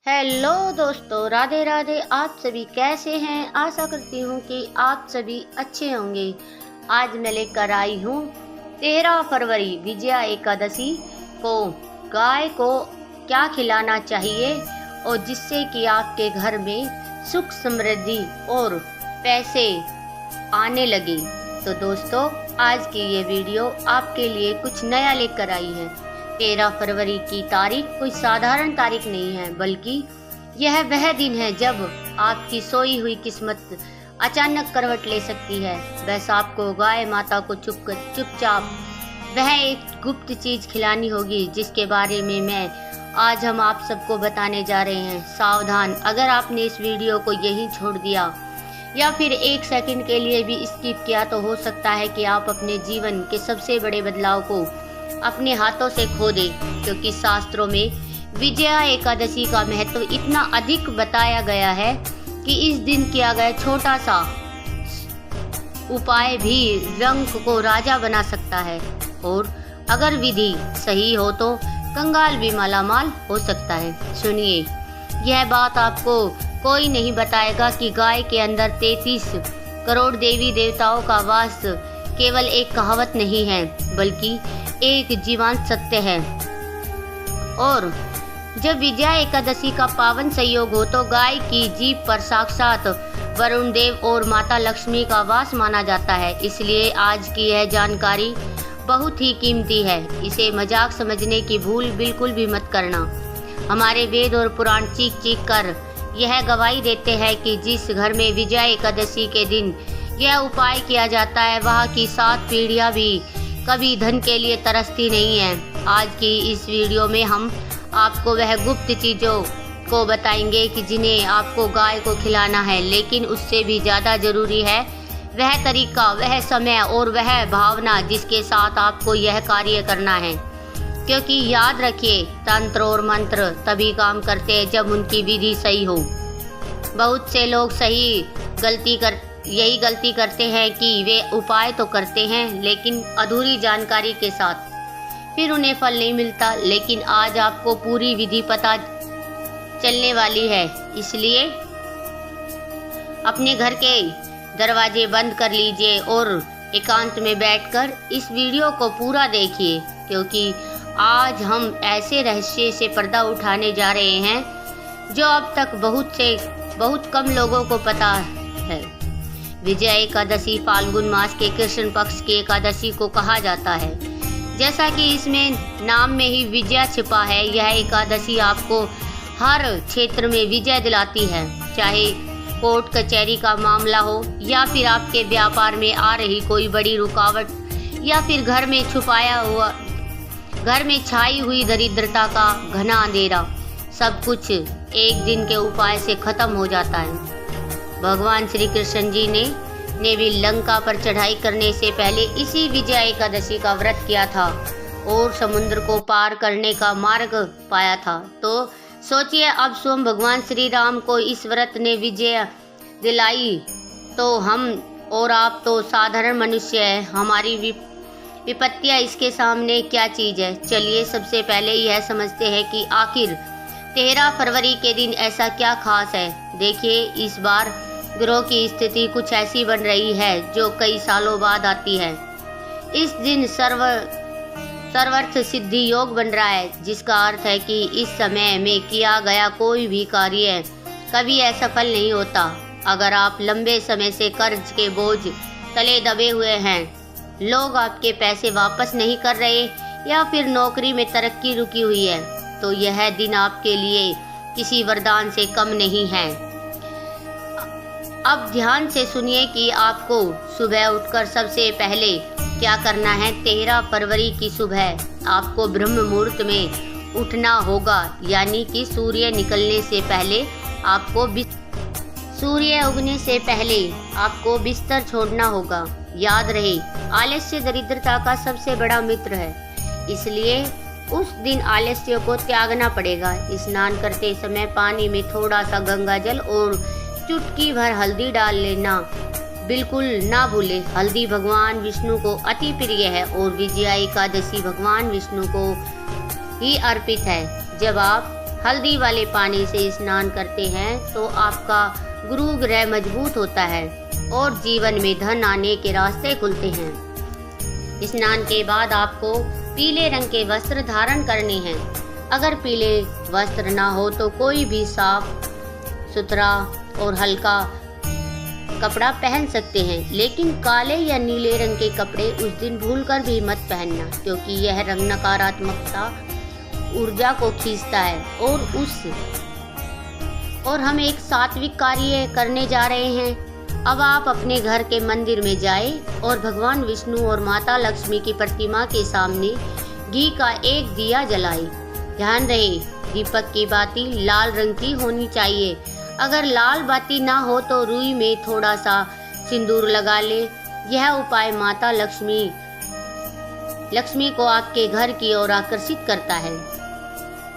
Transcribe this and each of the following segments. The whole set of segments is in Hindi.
हेलो दोस्तों, राधे राधे। आप सभी कैसे हैं? आशा करती हूँ कि आप सभी अच्छे होंगे। आज मैं लेकर आई हूँ 13 फरवरी विजया एकादशी को गाय को क्या खिलाना चाहिए और जिससे कि आपके घर में सुख समृद्धि और पैसे आने लगे। तो दोस्तों, आज की ये वीडियो आपके लिए कुछ नया लेकर आई है। 13 फरवरी की तारीख कोई साधारण तारीख नहीं है, बल्कि यह वह दिन है जब आपकी सोई हुई किस्मत अचानक करवट ले सकती है। बस आपको गाय माता को चुपचाप वह एक गुप्त चीज खिलानी होगी, जिसके बारे में मैं आज हम आप सबको बताने जा रहे हैं। सावधान, अगर आपने इस वीडियो को यहीं छोड़ दिया या फिर एक सेकंड के लिए भी स्किप किया तो हो सकता है कि आप अपने जीवन के सबसे बड़े बदलाव को अपने हाथों से खो दे, क्योंकि शास्त्रों में विजया एकादशी का महत्व इतना अधिक बताया गया है कि इस दिन किया गया छोटा सा उपाय भी रंग को राजा बना सकता है, और अगर विधि सही हो तो कंगाल भी मालामाल हो सकता है। सुनिए, यह बात आपको कोई नहीं बताएगा कि गाय के अंदर 33 करोड़ देवी देवताओं का वास केवल एक कहावत नहीं है, बल्कि एक जीवंत सत्य है। और जब विजया एकादशी का पावन संयोग हो तो गाय की जीभ पर साक्षात वरुण देव और माता लक्ष्मी का वास माना जाता है। इसलिए आज की यह जानकारी बहुत ही कीमती है। इसे मजाक समझने की भूल बिल्कुल भी मत करना। हमारे वेद और पुराण चीख चीख कर यह गवाही देते हैं कि जिस घर में विजया एकादशी के दिन यह उपाय किया जाता है, वहाँ की 7 पीढ़ियाँ भी कभी धन के लिए तरसती नहीं है। आज की इस वीडियो में हम आपको वह गुप्त चीजों को बताएंगे कि जिन्हें आपको गाय को खिलाना है, लेकिन उससे भी ज्यादा जरूरी है वह तरीका, वह समय और वह भावना जिसके साथ आपको यह कार्य करना है। क्योंकि याद रखिए, तंत्र और मंत्र तभी काम करते हैं जब उनकी विधि सही हो। बहुत से लोग यही गलती करते हैं कि वे उपाय तो करते हैं लेकिन अधूरी जानकारी के साथ, फिर उन्हें फल नहीं मिलता। लेकिन आज आपको पूरी विधि पता चलने वाली है, इसलिए अपने घर के दरवाजे बंद कर लीजिए और एकांत में बैठकर इस वीडियो को पूरा देखिए, क्योंकि आज हम ऐसे रहस्य से पर्दा उठाने जा रहे हैं जो अब तक बहुत कम लोगों को पता है। विजया एकादशी फाल्गुन मास के कृष्ण पक्ष की एकादशी को कहा जाता है। जैसा कि इसमें नाम में ही विजया छिपा है, यह एकादशी आपको हर क्षेत्र में विजय दिलाती है। चाहे कोर्ट कचहरी का मामला हो, या फिर आपके व्यापार में आ रही कोई बड़ी रुकावट, या फिर घर में छाई हुई दरिद्रता का घना अंधेरा, सब कुछ एक दिन के उपाय से खत्म हो जाता है। भगवान श्री कृष्ण जी ने भी लंका पर चढ़ाई करने से पहले इसी विजया एकादशी का व्रत किया था और समुद्र को पार करने का मार्ग पाया था। तो सोचिए, अब स्वयं भगवान श्री राम को इस व्रत ने विजय दिलाई, तो हम और आप तो साधारण मनुष्य हैं। हमारी विपत्तियां इसके सामने क्या चीज है। चलिए सबसे पहले यह समझते हैं कि आखिर 13 फरवरी के दिन ऐसा क्या खास है। देखिए, इस बार ग्रहों की स्थिति कुछ ऐसी बन रही है जो कई सालों बाद आती है। इस दिन सर्वार्थ सिद्धि योग बन रहा है, जिसका अर्थ है कि इस समय में किया गया कोई भी कार्य कभी असफल नहीं होता। अगर आप लंबे समय से कर्ज के बोझ तले दबे हुए हैं, लोग आपके पैसे वापस नहीं कर रहे, या फिर नौकरी में तरक्की रुकी हुई है, तो यह दिन आपके लिए किसी वरदान से कम नहीं है। अब ध्यान से सुनिए कि आपको सुबह उठकर सबसे पहले क्या करना है। 13 फरवरी की सुबह आपको ब्रह्म मुहूर्त में उठना होगा, यानी कि सूर्य निकलने से पहले सूर्य उगने से पहले आपको बिस्तर छोड़ना होगा। याद रहे, आलस्य दरिद्रता का सबसे बड़ा मित्र है, इसलिए उस दिन आलस्य को त्यागना पड़ेगा। स्नान करते समय पानी में थोड़ा सा गंगा जल और चुटकी भर हल्दी डाल लेना बिल्कुल ना भूले। हल्दी भगवान विष्णु को अति प्रिय है और विजया एकादशी भगवान विष्णु को ही अर्पित है। जब आप हल्दी वाले पानी से स्नान करते हैं तो आपका गुरु ग्रह मजबूत होता है और जीवन में धन आने के रास्ते खुलते हैं। स्नान के बाद आपको पीले रंग के वस्त्र धारण करने हैं। अगर पीले वस्त्र ना हो तो कोई भी साफ सुथरा और हल्का कपड़ा पहन सकते हैं, लेकिन काले या नीले रंग के कपड़े उस दिन भूलकर भी मत पहनना, क्योंकि यह रंग नकारात्मकता ऊर्जा को खींचता है और हम एक सात्विक कार्य करने जा रहे हैं। अब आप अपने घर के मंदिर में जाएं और भगवान विष्णु और माता लक्ष्मी की प्रतिमा के सामने घी का एक दिया जलाएं। ध्यान रहे, दीपक की बाती लाल रंग की होनी चाहिए। अगर लाल बाती ना हो तो रुई में थोड़ा सा सिंदूर लगा ले। यह उपाय माता लक्ष्मी को आपके घर की ओर आकर्षित करता है।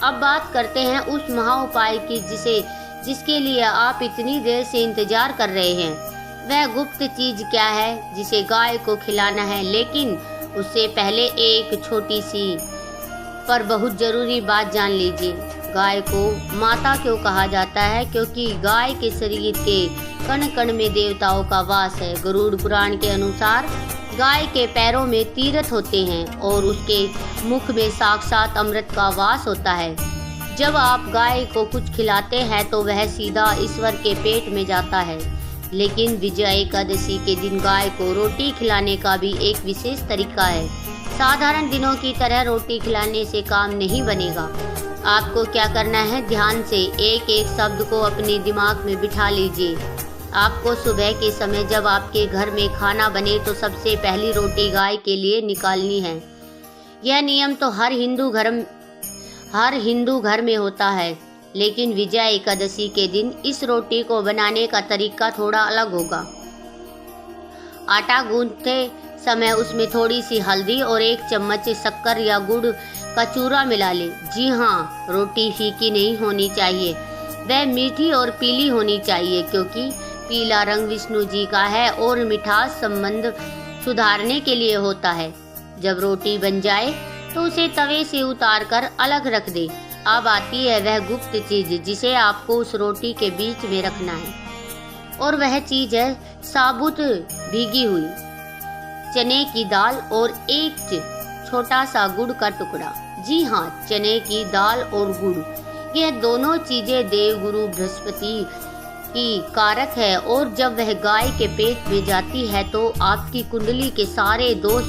अब बात करते हैं उस महा उपाय की जिसके लिए आप इतनी देर से इंतजार कर रहे हैं। वह गुप्त चीज क्या है जिसे गाय को खिलाना है, लेकिन उससे पहले एक छोटी सी पर बहुत जरूरी बात जान लीजिए। गाय को माता क्यों कहा जाता है? क्योंकि गाय के शरीर के कण कण में देवताओं का वास है। गरुड़ पुराण के अनुसार गाय के पैरों में तीर्थ होते हैं और उसके मुख में साक्षात अमृत का वास होता है। जब आप गाय को कुछ खिलाते हैं तो वह सीधा ईश्वर के पेट में जाता है। लेकिन विजय एकादशी के दिन गाय को रोटी खिलाने का भी एक विशेष तरीका है। साधारण दिनों की तरह रोटी खिलाने से काम नहीं बनेगा। आपको क्या करना है, ध्यान से एक एक शब्द को अपने दिमाग में बिठा लीजिए। आपको सुबह के समय जब आपके घर में खाना बने तो सबसे पहली रोटी गाय के लिए निकालनी है। यह नियम तो हर हिंदू घर में होता है, लेकिन विजय एकादशी के दिन इस रोटी को बनाने का तरीका थोड़ा अलग होगा। आटा गूंथते समय उसमें थोड़ी सी हल्दी और एक चम्मच शक्कर या गुड़ का चूरा मिला ले। जी हाँ, रोटी फीकी नहीं होनी चाहिए, वह मीठी और पीली होनी चाहिए, क्योंकि पीला रंग विष्णु जी का है और मिठास संबंध सुधारने के लिए होता है। जब रोटी बन जाए तो उसे तवे से उतार कर अलग रख दे। अब आती है वह गुप्त चीज जिसे आपको उस रोटी के बीच में रखना है, और वह चीज है साबुत भीगी हुई चने की दाल और एक छोटा सा गुड़ का टुकड़ा। जी हाँ, चने की दाल और गुड़, यह दोनों चीजें देव गुरु बृहस्पति की कारक है, और जब वह गाय के पेट में जाती है तो आपकी कुंडली के सारे दोष,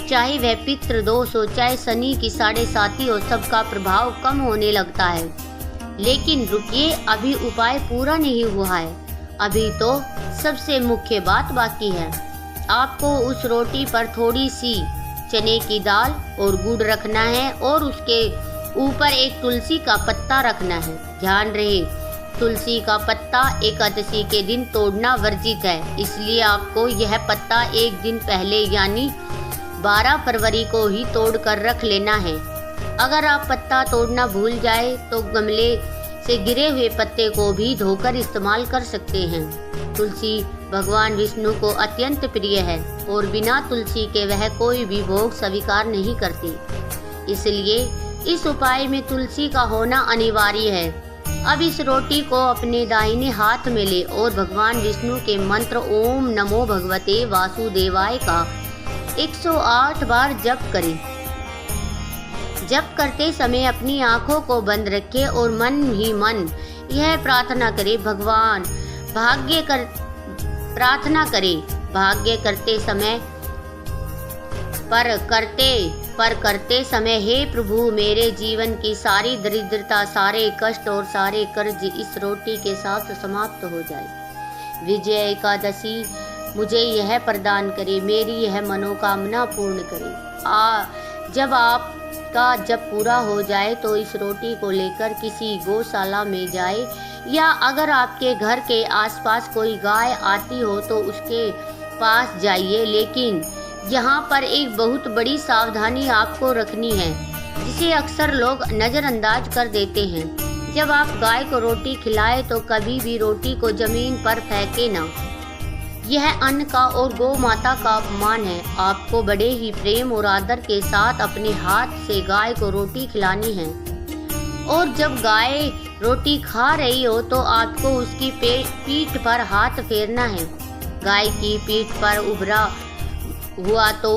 चाहे वह पितृ दोष हो, चाहे शनि की 7.5 हो, सबका प्रभाव कम होने लगता है। लेकिन रुकिए, अभी उपाय पूरा नहीं हुआ है। अभी तो सबसे मुख्य बात बाकी है। आपको उस रोटी पर थोड़ी सी चने की दाल और गुड़ रखना है और उसके ऊपर एक तुलसी का पत्ता रखना है। ध्यान रहे, तुलसी का पत्ता एकादशी के दिन तोड़ना वर्जित है, इसलिए आपको यह पत्ता एक दिन पहले यानी 12 फरवरी को ही तोड़ कर रख लेना है। अगर आप पत्ता तोड़ना भूल जाए तो गमले से गिरे हुए पत्ते को भी धोकर इस्तेमाल कर सकते हैं। तुलसी भगवान विष्णु को अत्यंत प्रिय है और बिना तुलसी के वह कोई भी भोग स्वीकार नहीं करती, इसलिए इस उपाय में तुलसी का होना अनिवार्य है। अब इस रोटी को अपने दाहिने हाथ में ले और भगवान विष्णु के मंत्र ओम नमो भगवते वासुदेवाय का 108 बार जप करें। जप करते समय अपनी आंखों को बंद रखें और मन ही मन यह प्रार्थना करें, भगवान प्रार्थना करें भाग्य करते समय करते समय हे प्रभु, मेरे जीवन की सारी दरिद्रता, सारे कष्ट और सारे कर्ज इस रोटी के साथ समाप्त हो जाए। विजय एकादशी मुझे यह प्रदान करे, मेरी यह मनोकामना पूर्ण करे। जब आपका जब पूरा हो जाए तो इस रोटी को लेकर किसी गौशाला में जाए, या अगर आपके घर के आसपास कोई गाय आती हो तो उसके पास जाइए। लेकिन यहाँ पर एक बहुत बड़ी सावधानी आपको रखनी है, जिसे अक्सर लोग नज़रअंदाज कर देते हैं। जब आप गाय को रोटी खिलाएं तो कभी भी रोटी को जमीन पर फेंके ना। यह अन्न का और गौ माता का अपमान है। आपको बड़े ही प्रेम और आदर के साथ अपने हाथ से गाय को रोटी खिलानी है और जब गाय रोटी खा रही हो तो आपको उसकी पीठ पर हाथ फेरना है। गाय की पीठ पर उभरा हुआ तो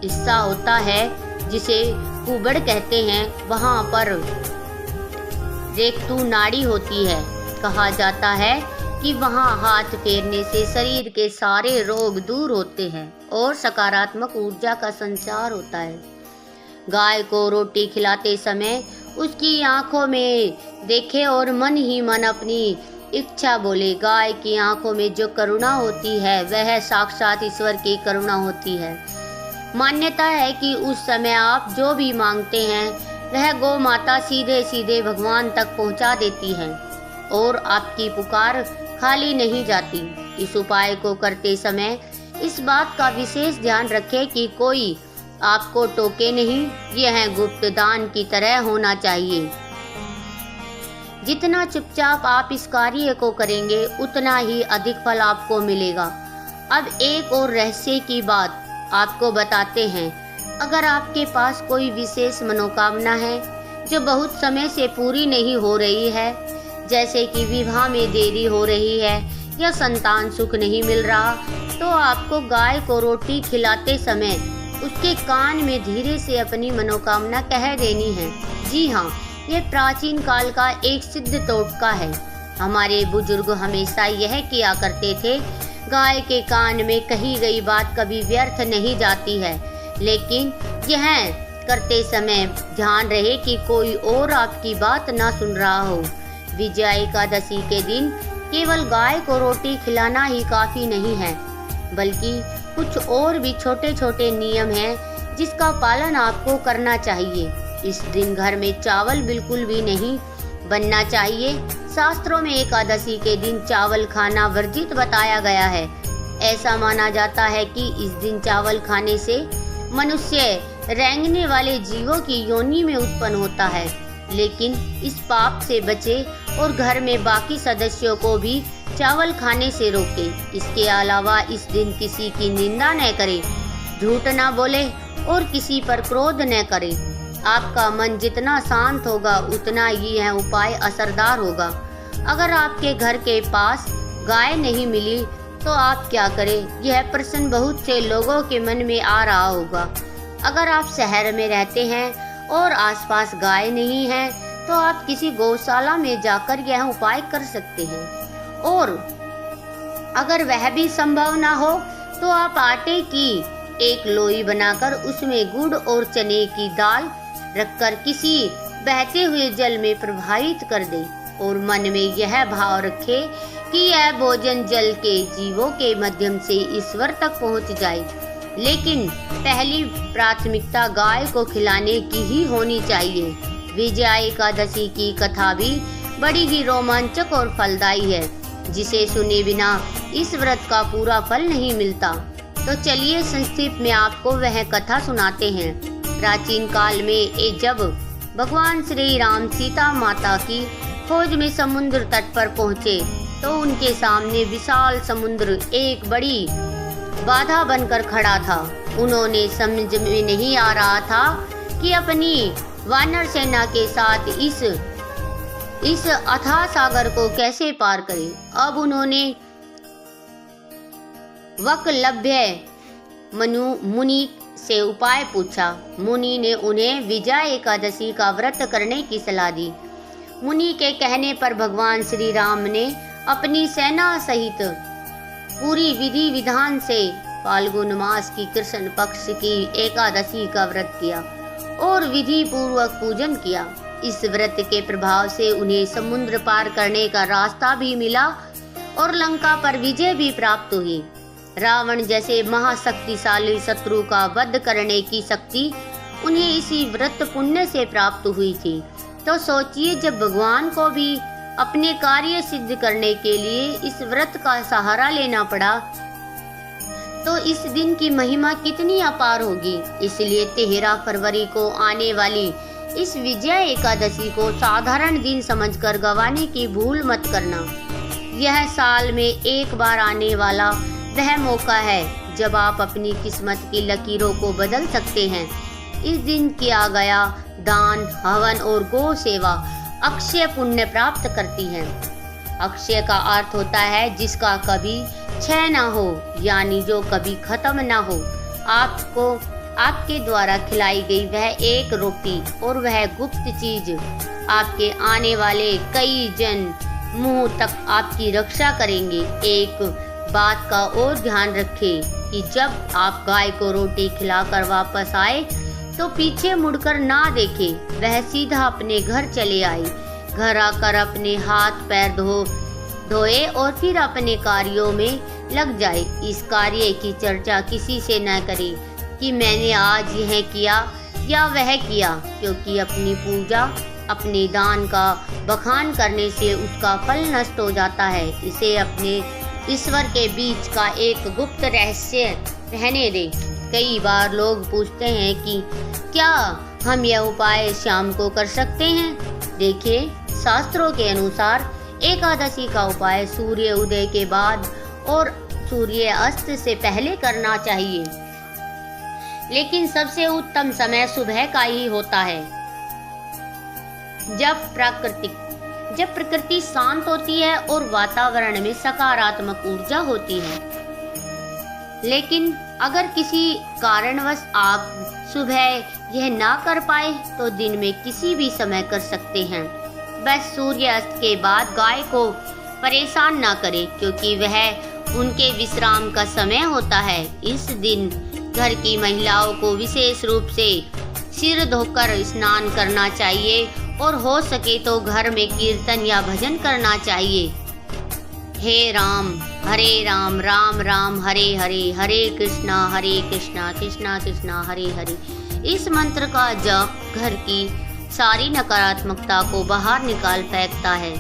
हिस्सा होता है जिसे कुबड़ कहते हैं, वहां पर रेक्तु नाड़ी होती है। कहा जाता है कि वहां हाथ फेरने से शरीर के सारे रोग दूर होते हैं और सकारात्मक ऊर्जा का संचार होता है। गाय को रोटी खिलाते समय उसकी आंखों में देखे और मन ही मन अपनी इच्छा बोले। गाय की आंखों में जो करुणा होती है वह साक्षात ईश्वर की करुणा होती है। मान्यता है कि उस समय आप जो भी मांगते हैं वह गौ माता सीधे सीधे भगवान तक पहुंचा देती है और आपकी पुकार खाली नहीं जाती। इस उपाय को करते समय इस बात का विशेष ध्यान रखें कि कोई आपको टोके नहीं। यह गुप्त दान की तरह होना चाहिए। जितना चुपचाप आप इस कार्य को करेंगे उतना ही अधिक फल आपको मिलेगा। अब एक और रहस्य की बात आपको बताते हैं। अगर आपके पास कोई विशेष मनोकामना है जो बहुत समय से पूरी नहीं हो रही है, जैसे कि विवाह में देरी हो रही है या संतान सुख नहीं मिल रहा, तो आपको गाय को रोटी खिलाते समय उसके कान में धीरे से अपनी मनोकामना कह देनी है। जी हाँ, यह प्राचीन काल का एक सिद्ध टोटका है। हमारे बुजुर्ग हमेशा यह किया करते थे। गाय के कान में कही गई बात कभी व्यर्थ नहीं जाती है, लेकिन यह करते समय ध्यान रहे कि कोई और आपकी बात ना सुन रहा हो। विजया एकादशी के दिन केवल गाय को रोटी खिलाना ही काफी नहीं है, बल्कि कुछ और भी छोटे छोटे नियम हैं जिसका पालन आपको करना चाहिए। इस दिन घर में चावल बिल्कुल भी नहीं बनना चाहिए। शास्त्रों में एकादशी के दिन चावल खाना वर्जित बताया गया है। ऐसा माना जाता है कि इस दिन चावल खाने से मनुष्य रेंगने वाले जीवों की योनि में उत्पन्न होता है, लेकिन इस पाप से बचे और घर में बाकी सदस्यों को भी चावल खाने से रोके। इसके अलावा इस दिन किसी की निंदा न करे, झूठ न बोले और किसी पर क्रोध न करे। आपका मन जितना शांत होगा उतना ही यह उपाय असरदार होगा। अगर आपके घर के पास गाय नहीं मिली तो आप क्या करें, यह प्रश्न बहुत से लोगों के मन में आ रहा होगा। अगर आप शहर में रहते हैं और आसपास गाय नहीं है तो आप किसी गौशाला में जाकर यह उपाय कर सकते हैं, और अगर वह भी संभव ना हो तो आप आटे की एक लोई बनाकर उसमें गुड़ और चने की दाल रखकर किसी बहते हुए जल में प्रवाहित कर दे और मन में यह भाव रखे कि यह भोजन जल के जीवों के माध्यम से ईश्वर तक पहुंच जाए। लेकिन पहली प्राथमिकता गाय को खिलाने की ही होनी चाहिए। विजया एकादशी की कथा भी बड़ी ही रोमांचक और फलदायी है, जिसे सुने बिना इस व्रत का पूरा फल नहीं मिलता। तो चलिए संक्षिप्त में आपको वह कथा सुनाते हैं। प्राचीन काल में जब भगवान श्री राम सीता माता की खोज में समुद्र तट पर पहुँचे तो उनके सामने विशाल समुद्र एक बड़ी बाधा बनकर खड़ा था। उन्होंने समझ में नहीं आ रहा था कि अपनी वानर सेना के साथ इस अथाह सागर को कैसे पार करें। अब उन्होंने वकलभ्य मुनि से उपाय पूछा। मुनि ने उन्हें विजया एकादशी का व्रत करने की सलाह दी। मुनि के कहने पर भगवान श्री राम ने अपनी सेना सहित पूरी विधि विधान से फाल्गुन मास की कृष्ण पक्ष की एकादशी का व्रत किया और विधि पूर्वक पूजन किया। इस व्रत के प्रभाव से उन्हें समुद्र पार करने का रास्ता भी मिला और लंका पर विजय भी प्राप्त हुई। रावण जैसे महाशक्तिशाली शत्रु का वध करने की शक्ति उन्हें इसी व्रत पुण्य से प्राप्त हुई थी। तो सोचिए, जब भगवान को भी अपने कार्य सिद्ध करने के लिए इस व्रत का सहारा लेना पड़ा तो इस दिन की महिमा कितनी अपार होगी। इसलिए 13 फरवरी को आने वाली इस विजया एकादशी को साधारण दिन समझकर गंवाने की भूल मत करना। यह साल में एक बार आने वाला वह मौका है जब आप अपनी किस्मत की लकीरों को बदल सकते हैं। इस दिन किया गया दान, हवन और गौ सेवा अक्षय पुण्य प्राप्त करती हैं। अक्षय का अर्थ होता है जिसका कभी क्षय ना हो, यानी जो कभी खत्म ना हो। आपको आपके द्वारा खिलाई गई वह एक रोटी और वह गुप्त चीज आपके आने वाले कई जन मुंह तक आपकी रक्षा करेंगे। एक बात का और ध्यान रखें कि जब आप गाय को रोटी खिलाकर वापस आए तो पीछे मुड़कर ना देखें। वह सीधा अपने घर चले आई। घर आकर अपने हाथ पैर धोए और फिर अपने कार्यों में लग जाए। इस कार्य की चर्चा किसी से न करें कि मैंने आज यह किया या वह किया, क्योंकि अपनी पूजा अपने दान का बखान करने से उसका फल नष्ट हो जाता है। इसे अपने ईश्वर के बीच का एक गुप्त रहस्य रहने दे। कई बार लोग पूछते हैं कि क्या हम यह उपाय शाम को कर सकते हैं? देखिए, शास्त्रों के अनुसार एकादशी का उपाय सूर्य उदय के बाद और सूर्य अस्त से पहले करना चाहिए, लेकिन सबसे उत्तम समय सुबह का ही होता है, जब प्रकृति शांत होती है और वातावरण में सकारात्मक ऊर्जा होती है। लेकिन अगर किसी कारणवश आप सुबह यह ना कर पाए तो दिन में किसी भी समय कर सकते हैं। बस सूर्यास्त के बाद गाय को परेशान ना करें, क्योंकि वह उनके विश्राम का समय होता है। इस दिन घर की महिलाओं को विशेष रूप से सिर धोकर स्नान करना चाहिए और हो सके तो घर में कीर्तन या भजन करना चाहिए। हे राम राम राम हरे हरे, हरे कृष्णा कृष्णा कृष्णा हरे हरे। इस मंत्र का जप घर की सारी नकारात्मकता को बाहर निकाल फेंकता है।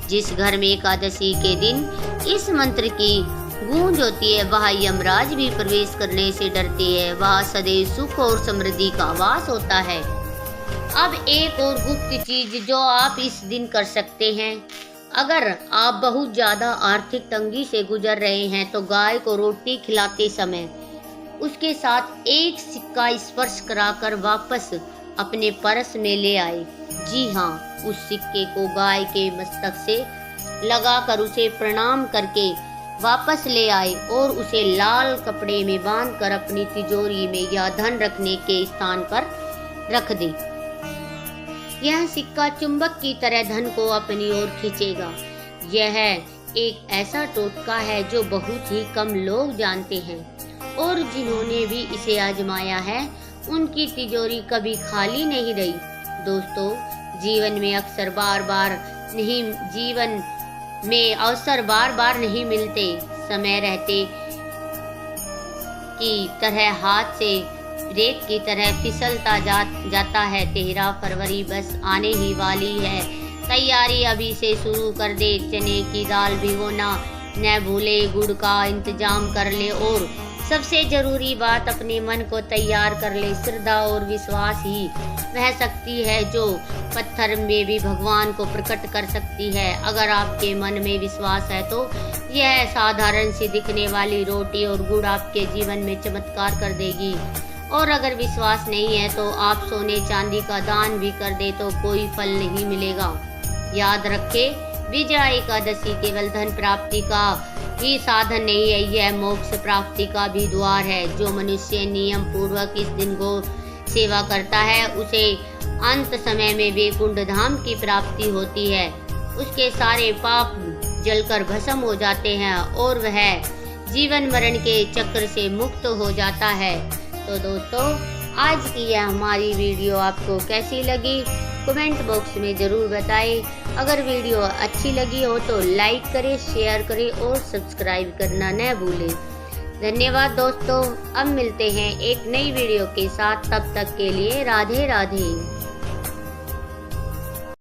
जिस घर में एकादशी के दिन इस मंत्र की गूंज होती है, वहाँ यमराज भी प्रवेश करने से डरते हैं। वहाँ सदैव सुख और समृद्धि का वास होता है। अब एक और गुप्त चीज जो आप इस दिन कर सकते हैं, अगर आप बहुत ज्यादा आर्थिक तंगी से गुजर रहे हैं तो गाय को रोटी खिलाते समय उसके साथ एक सिक्का स्पर्श कराकर वापस अपने पर्स में ले आए। जी हाँ, उस सिक्के को गाय के मस्तक से लगाकर उसे प्रणाम करके वापस ले आए और उसे लाल कपड़े में बांधकर अपनी तिजोरी में या धन रखने के स्थान पर रख दे। यह सिक्का चुंबक की तरह धन को अपनी ओर खींचेगा। यह एक ऐसा टोटका है जो बहुत ही कम लोग जानते हैं, और जिन्होंने भी इसे आजमाया है उनकी तिजोरी कभी खाली नहीं रही। दोस्तों, जीवन में अवसर बार बार नहीं मिलते। समय रहते की तरह हाथ से रेत की तरह फिसलता जाता है। 13 फरवरी बस आने ही वाली है। तैयारी अभी से शुरू कर दे। चने की दाल भिगोना न भूले, गुड़ का इंतजाम कर ले, और सबसे जरूरी बात, अपने मन को तैयार कर ले। श्रद्धा और विश्वास ही वह शक्ति है जो पत्थर में भी भगवान को प्रकट कर सकती है। अगर आपके मन में विश्वास है तो यह साधारण सी दिखने वाली रोटी और गुड़ आपके जीवन में चमत्कार कर देगी। और अगर विश्वास नहीं है तो आप सोने चांदी का दान भी कर दे तो कोई फल नहीं मिलेगा। याद रखें, विजया एकादशी केवल धन प्राप्ति का ही साधन नहीं है, यह मोक्ष प्राप्ति का भी द्वार है। जो मनुष्य नियम पूर्वक इस दिन गो सेवा करता है उसे अंत समय में वैकुंठ धाम की प्राप्ति होती है। उसके सारे पाप जलकर भस्म हो जाते हैं और वह जीवन मरण के चक्र से मुक्त हो जाता है। तो दोस्तों, आज की यह हमारी वीडियो आपको कैसी लगी कमेंट बॉक्स में ज़रूर बताएं। अगर वीडियो अच्छी लगी हो तो लाइक करें, शेयर करें और सब्सक्राइब करना न भूलें। धन्यवाद दोस्तों। अब मिलते हैं एक नई वीडियो के साथ, तब तक के लिए राधे राधे।